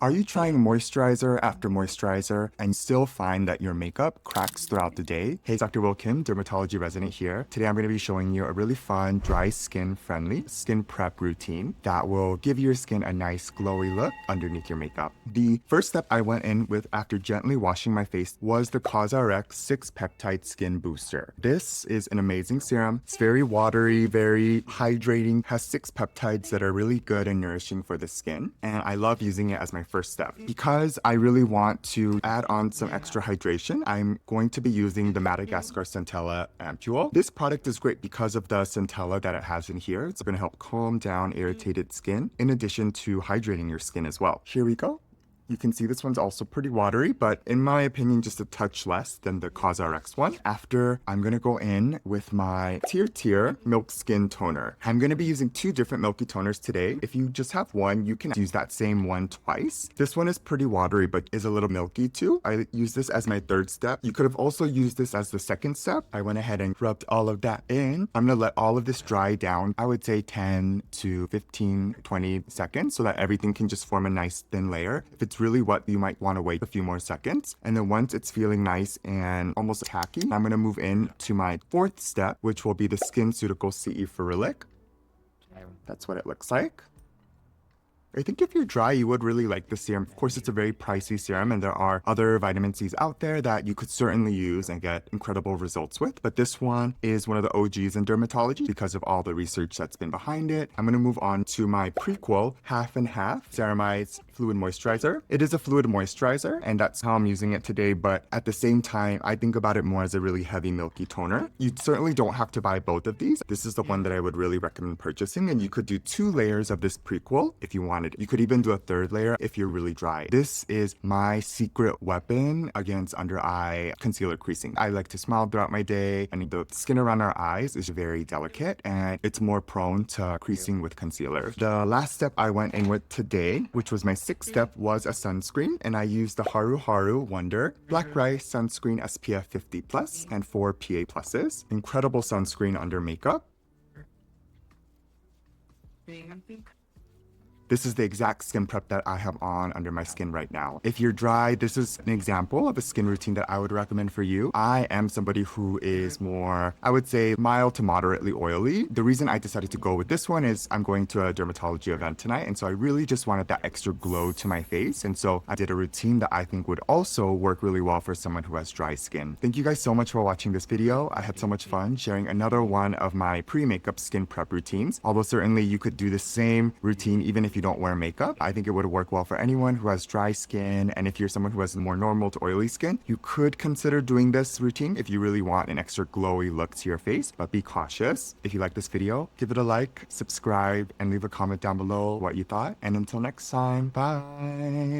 Are you trying moisturizer after moisturizer and still find that your makeup cracks throughout the day? Hey, Dr. Will Kim, dermatology resident here. Today I'm going to be showing you a really fun, dry skin friendly skin prep routine that will give your skin a nice glowy look underneath your makeup. The first step I went in with after gently washing my face was the COSRX 6 Peptide Skin Booster. This is an amazing serum. It's very watery, very hydrating, has 6 peptides that are really good and nourishing for the skin. And I love using it as my first step. Because I really want to add on some extra hydration, I'm going to be using the Madagascar Centella Ampoule. This product is great because of the centella that it has in here. It's going to help calm down irritated skin in addition to hydrating your skin as well. Here we go. You can see this one's also pretty watery, but in my opinion, just a touch less than the COSRX one. After, I'm going to go in with my TirTir Milk Skin Toner. I'm going to be using 2 different Milky toners today. If you just have one, you can use that same one twice. This one is pretty watery, but is a little milky too. I use this as my third step. You could have also used this as the second step. I went ahead and rubbed all of that in. I'm going to let all of this dry down, I would say 10 to 15, 20 seconds so that everything can just form a nice thin layer. If it's really wet, you might want to wait a few more seconds. And then once it's feeling nice and almost tacky, I'm going to move in to my 4th step, which will be the Skinceutical CE Ferrulic. That's what it looks like. I think if you're dry, you would really like this serum. Of course, it's a very pricey serum, and there are other vitamin C's out there that you could certainly use and get incredible results with. But this one is one of the OGs in dermatology because of all the research that's been behind it. I'm going to move on to my Prequel half and half ceramide fluid moisturizer. It is a fluid moisturizer, and that's how I'm using it today. But at the same time, I think about it more as a really heavy milky toner. You certainly don't have to buy both of these. This is the one that I would really recommend purchasing, and you could do 2 layers of this Prequel if you wanted. You could even do a 3rd layer if you're really dry. This is my secret weapon against under eye concealer creasing. I like to smile throughout my day, and the skin around our eyes is very delicate and it's more prone to creasing with concealer. The last step I went in with today, which was my 6th step, was a sunscreen, and I used the Haruharu Wonder Black Rice Sunscreen SPF 50+ and 4 PA+. Incredible sunscreen under makeup. This is the exact skin prep that I have on under my skin right now. If you're dry, this is an example of a skin routine that I would recommend for you. I am somebody who is more, I would say, mild to moderately oily. The reason I decided to go with this one is I'm going to a dermatology event tonight, and so I really just wanted that extra glow to my face. And so I did a routine that I think would also work really well for someone who has dry skin. Thank you guys so much for watching this video. I had so much fun sharing another one of my pre-makeup skin prep routines. Although certainly you could do the same routine even if you don't wear makeup. I think it would work well for anyone who has dry skin, and if you're someone who has more normal to oily skin, you could consider doing this routine if you really want an extra glowy look to your face, but be cautious. If you like this video, give it a like, subscribe, and leave a comment down below what you thought, and until next time, bye!